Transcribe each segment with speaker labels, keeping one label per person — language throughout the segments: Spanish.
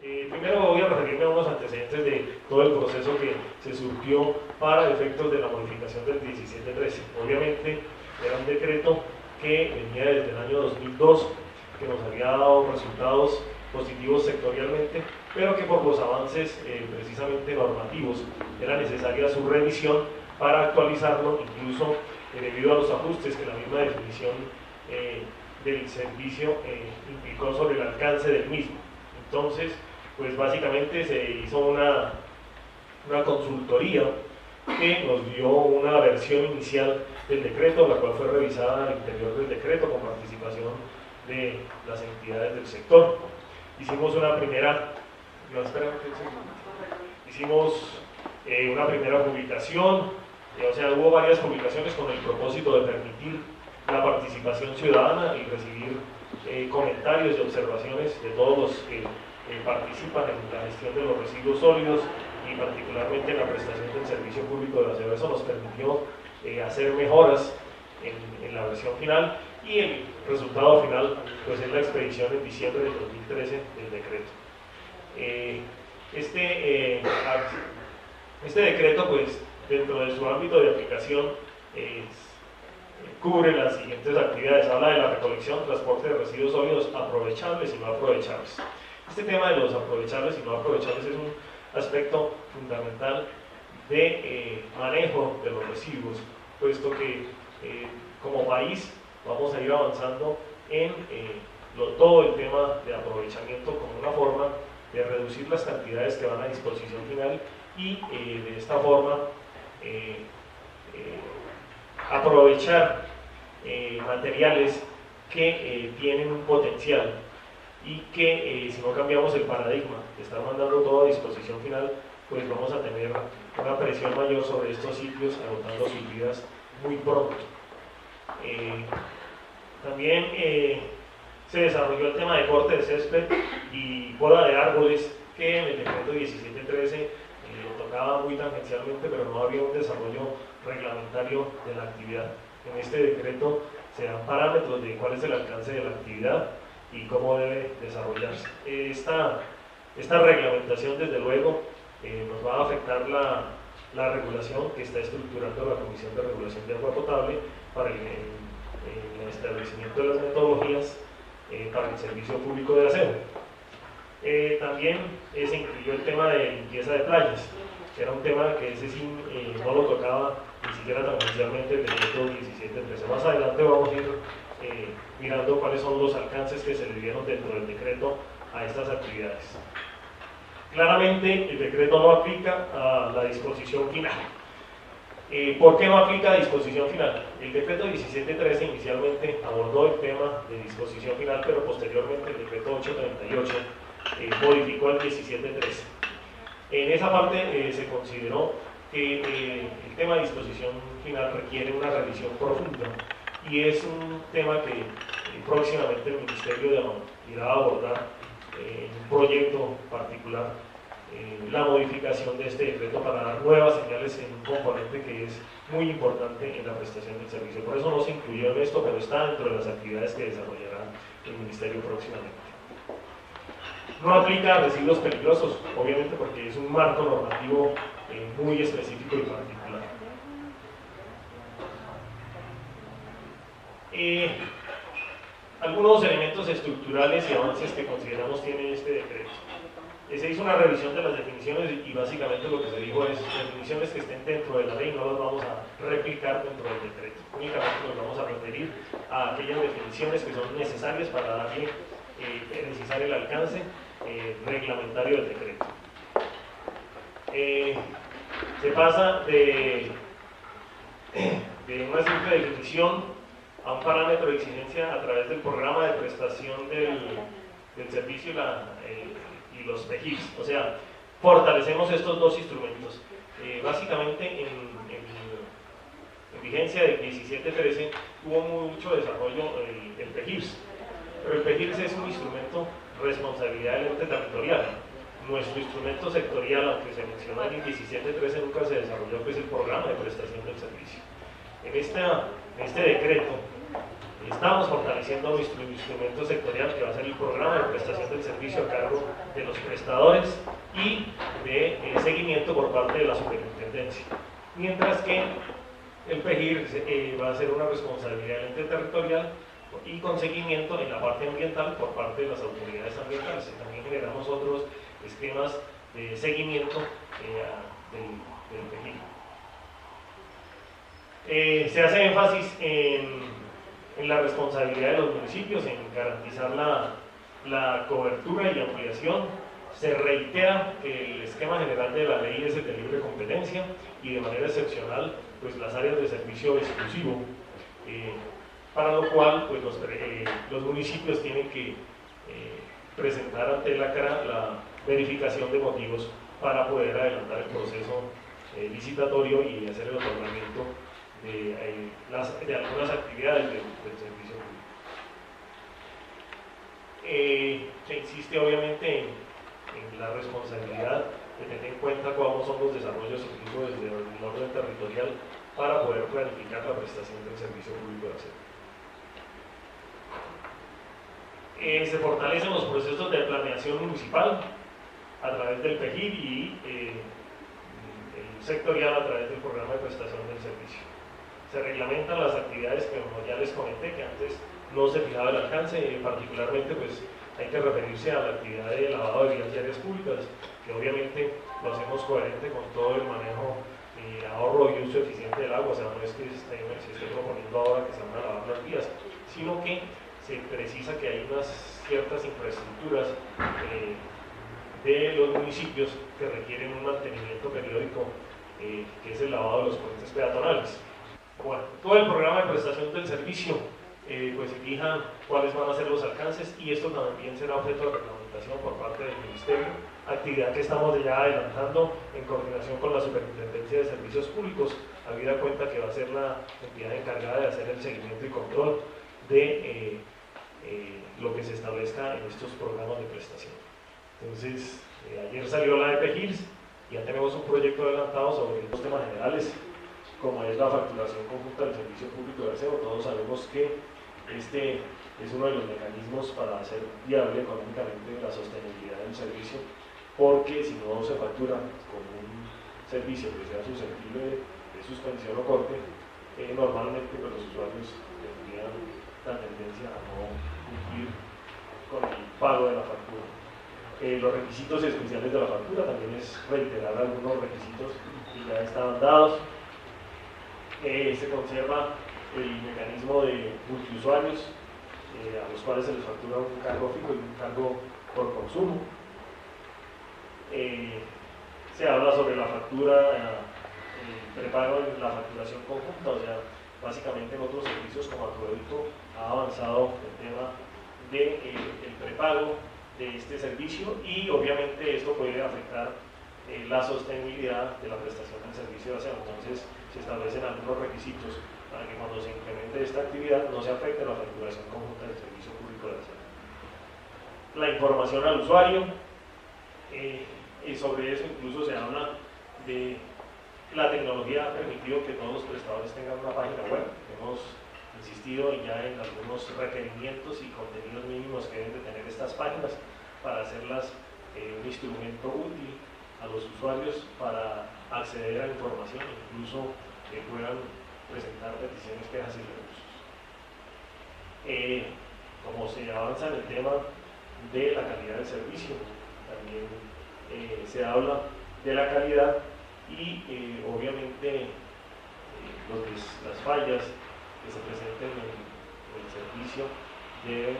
Speaker 1: Primero voy a referirme a unos antecedentes de todo el proceso que se surgió para efectos de la modificación del 1713. Obviamente era un decreto que venía desde el año 2002, que nos había dado resultados positivos sectorialmente, pero que por los avances precisamente normativos era necesaria su revisión para actualizarlo, incluso debido a los ajustes que la misma definición del servicio implicó sobre el alcance del mismo. Entonces, pues básicamente se hizo una consultoría que nos dio una versión inicial del decreto, la cual fue revisada al interior del decreto con participación de las entidades del sector. Hicimos una primera, una primera publicación, o sea, hubo varias publicaciones con el propósito de permitir la participación ciudadana y recibir comentarios y observaciones de todos los que participan en la gestión de los residuos sólidos y particularmente en la prestación del servicio público de aseo. Eso nos permitió hacer mejoras en la versión final y el resultado final pues es la expedición en diciembre del 2013 del decreto. Este decreto pues dentro de su ámbito de aplicación cubre las siguientes actividades. Habla de la recolección, transporte de residuos sólidos aprovechables y no aprovechables. Este tema de los aprovechables y no aprovechables es un aspecto fundamental de manejo de los residuos, puesto que como país vamos a ir avanzando en todo el tema de aprovechamiento como una forma de reducir las cantidades que van a disposición final y de esta forma aprovechar materiales que tienen un potencial y que si no cambiamos el paradigma de estar mandando todo a disposición final, pues vamos a tener una presión mayor sobre estos sitios agotando sus vidas muy pronto. También se desarrolló el tema de corte de césped y poda de árboles, que en el decreto 1713 lo tocaba muy tangencialmente, pero no había un desarrollo reglamentario de la actividad. En este decreto se dan parámetros de cuál es el alcance de la actividad y cómo debe desarrollarse. Esta reglamentación, desde luego, nos va a afectar la regulación que está estructurando la Comisión de Regulación de Agua Potable para el establecimiento de las metodologías para el servicio público de aseo. También se incluyó el tema de limpieza de playas, que era un tema que ese sí no lo tocaba ni siquiera tangencialmente el decreto 1713. Más adelante vamos a ir mirando cuáles son los alcances que se le dieron dentro del decreto a estas actividades. Claramente el decreto no aplica a la disposición final. ¿Por qué no aplica a disposición final? El decreto 1713 inicialmente abordó el tema de disposición final, pero posteriormente el decreto 838 modificó el 1713. En esa parte se consideró que el tema de disposición final requiere una revisión profunda y es un tema que próximamente el Ministerio irá a abordar en un proyecto particular, la modificación de este decreto para dar nuevas señales en un componente que es muy importante en la prestación del servicio. Por eso no se incluyó en esto, pero está dentro de las actividades que desarrollará el Ministerio próximamente. No aplica a residuos peligrosos, obviamente porque es un marco normativo muy específico y particular. Algunos elementos estructurales y avances que consideramos tiene este decreto. Se hizo una revisión de las definiciones y básicamente lo que se dijo es definiciones que estén dentro de la ley no las vamos a replicar dentro del decreto, únicamente nos vamos a referir a aquellas definiciones que son necesarias para darle, precisar el alcance reglamentario del decreto. Se pasa de una simple definición a un parámetro de exigencia a través del programa de prestación del servicio y los PEGIPs. O sea, fortalecemos estos dos instrumentos. Básicamente en vigencia del 1713 hubo mucho desarrollo el PEGIPs, pero el PEGIPs es un instrumento responsabilidad del ente territorial. Nuestro instrumento sectorial, aunque se mencionó en el 1713, nunca se desarrolló, que es el programa de prestación del servicio. En este decreto Estamos fortaleciendo nuestro instrumento sectorial, que va a ser el programa de prestación del servicio a cargo de los prestadores y de seguimiento por parte de la superintendencia. Mientras que el PEGIR va a ser una responsabilidad del ente territorial y con seguimiento en la parte ambiental por parte de las autoridades ambientales. También generamos otros esquemas de seguimiento del PEGIR. Se hace énfasis en la responsabilidad de los municipios, en garantizar la cobertura y ampliación. Se reitera que el esquema general de la ley es el de libre competencia y de manera excepcional pues las áreas de servicio exclusivo, para lo cual pues los municipios tienen que presentar ante la CRA la verificación de motivos para poder adelantar el proceso licitatorio y hacer el otorgamiento de algunas actividades del servicio público. Se insiste obviamente en la responsabilidad de tener en cuenta cuáles son los desarrollos incluso desde el orden territorial para poder planificar la prestación del servicio público de aseo. Se fortalecen los procesos de planeación municipal a través del PEGIR y el sectorial a través del programa de prestación del servicio. Se reglamentan las actividades que, como ya les comenté, que antes no se fijaba el alcance, particularmente pues hay que referirse a la actividad de lavado de vías y áreas públicas, que obviamente lo hacemos coherente con todo el manejo y ahorro y uso eficiente del agua. O sea, no es que se esté proponiendo ahora que se van a lavar las vías, sino que se precisa que hay unas ciertas infraestructuras de los municipios que requieren un mantenimiento periódico, que es el lavado de los puentes peatonales. Bueno, todo el programa de prestación del servicio pues fija cuáles van a ser los alcances, y esto también será objeto de reglamentación por parte del Ministerio, actividad que estamos ya adelantando en coordinación con la Superintendencia de Servicios Públicos, habida cuenta que va a ser la entidad encargada de hacer el seguimiento y control de lo que se establezca en estos programas de prestación. Entonces, ayer salió la de PEGIRS, ya tenemos un proyecto adelantado sobre los temas generales, como es la facturación conjunta del servicio público de aseo. Todos sabemos que este es uno de los mecanismos para hacer viable económicamente la sostenibilidad del servicio, porque si no se factura con un servicio que sea susceptible de suspensión o corte, normalmente pues, los usuarios tendrían la tendencia a no cumplir con el pago de la factura. Los requisitos especiales de la factura también es reiterar algunos requisitos que ya estaban dados. Se conserva el mecanismo de multiusuarios, a los cuales se les factura un cargo fijo y un cargo por consumo. Se habla sobre la factura, el prepago en la facturación conjunta, o sea, básicamente en otros servicios como Acueducto ha avanzado el tema del prepago de este servicio, y obviamente esto puede afectar la sostenibilidad de la prestación del servicio de aseo. Entonces se establecen algunos requisitos para que cuando se implemente esta actividad no se afecte la facturación conjunta del servicio público de aseo. La información al usuario, y sobre eso incluso se habla de la tecnología ha permitido que todos los prestadores tengan una página web. Hemos insistido ya en algunos requerimientos y contenidos mínimos que deben de tener estas páginas para hacerlas un instrumento útil a los usuarios para acceder a la información, incluso que puedan presentar peticiones, quejas y recursos. Como se avanza en el tema de la calidad del servicio, también se habla de la calidad y obviamente las fallas que se presenten en el servicio deben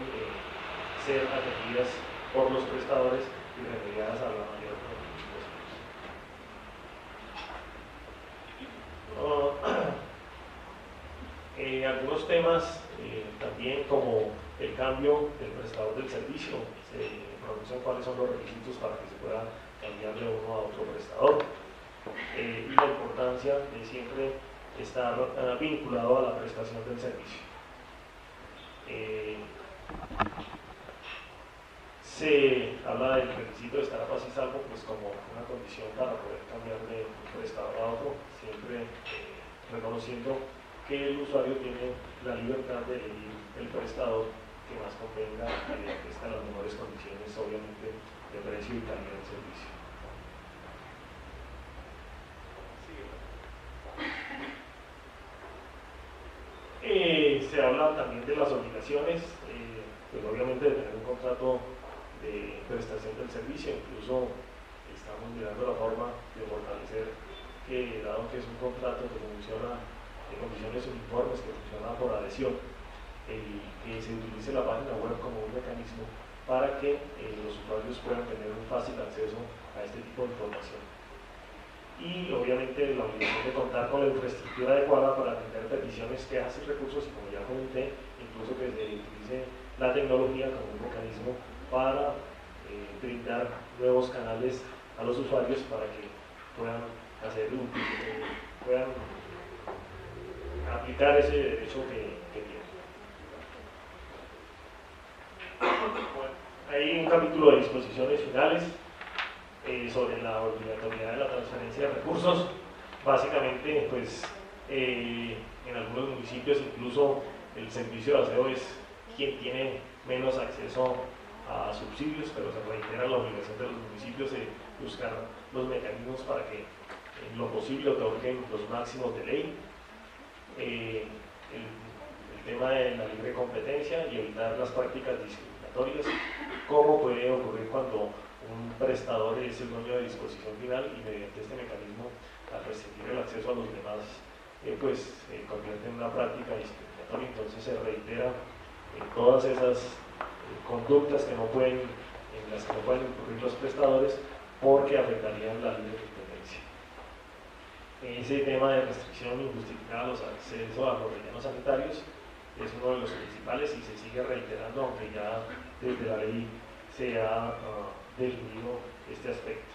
Speaker 1: ser atendidas por los prestadores y remediadas a la mayor posible. Algunos temas también, como el cambio del prestador del servicio, se pronuncian cuáles son los requisitos para que se pueda cambiar de uno a otro prestador, y la importancia de siempre estar vinculado a la prestación del servicio. Se habla del requisito de estar a paz y salvo, pues como una condición para poder cambiar de un prestador a otro, siempre reconociendo que el usuario tiene la libertad de elegir el prestador que más convenga y le ofrezca las mejores condiciones, obviamente, de precio y calidad del servicio. Se habla también de las obligaciones, pues obviamente de tener un contrato de prestación del servicio. Incluso estamos mirando la forma de fortalecer que, dado que es un contrato que funciona en condiciones uniformes, que funciona por adhesión, que se utilice la página web como un mecanismo para que los usuarios puedan tener un fácil acceso a este tipo de información. Y obviamente la obligación de contar con la infraestructura adecuada para atender peticiones, quejas y recursos, y como ya comenté, incluso que se utilice la tecnología como un mecanismo para brindar nuevos canales a los usuarios para que puedan puedan aplicar ese derecho que tienen. Bueno, hay un capítulo de disposiciones finales sobre la obligatoriedad de la transferencia de recursos. Básicamente, pues en algunos municipios incluso el servicio de aseo es quien tiene menos acceso a subsidios, pero se reitera la obligación de los municipios de buscar los mecanismos para que en lo posible otorguen los máximos de ley. El tema de la libre competencia y evitar las prácticas discriminatorias, como puede ocurrir cuando un prestador es el dueño de disposición final y mediante este mecanismo, al restringir el acceso a los demás, convierte en una práctica discriminatoria. Entonces se reitera todas esas conductas en las que no pueden incurrir los prestadores, porque afectarían la libre competencia. Ese tema de restricción injustificada a los accesos a los rellenos sanitarios es uno de los principales y se sigue reiterando, aunque ya desde la ley se ha definido este aspecto.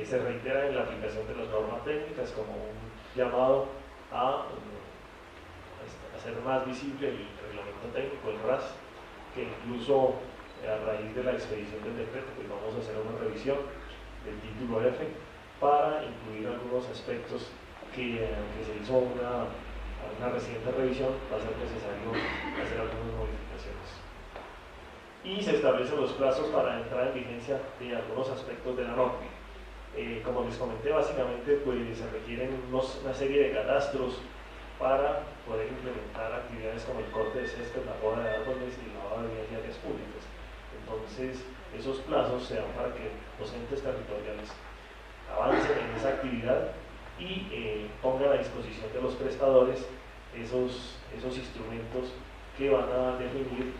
Speaker 1: Se reitera en la aplicación de las normas técnicas como un llamado a hacer más visible el reglamento técnico, el RAS, que incluso a raíz de la expedición del decreto, pues vamos a hacer una revisión del título F para incluir algunos aspectos que se hizo una reciente revisión, va a ser necesario hacer algunas modificaciones. Y se establecen los plazos para entrar en vigencia de algunos aspectos de la norma. Como les comenté, básicamente pues, se requieren una serie de catastros para poder implementar actividades como el corte de césped, la poda de árboles y el lavado de vías y áreas públicas. Entonces, esos plazos se dan para que los entes territoriales avancen en esa actividad y pongan a disposición de los prestadores esos instrumentos que van a definir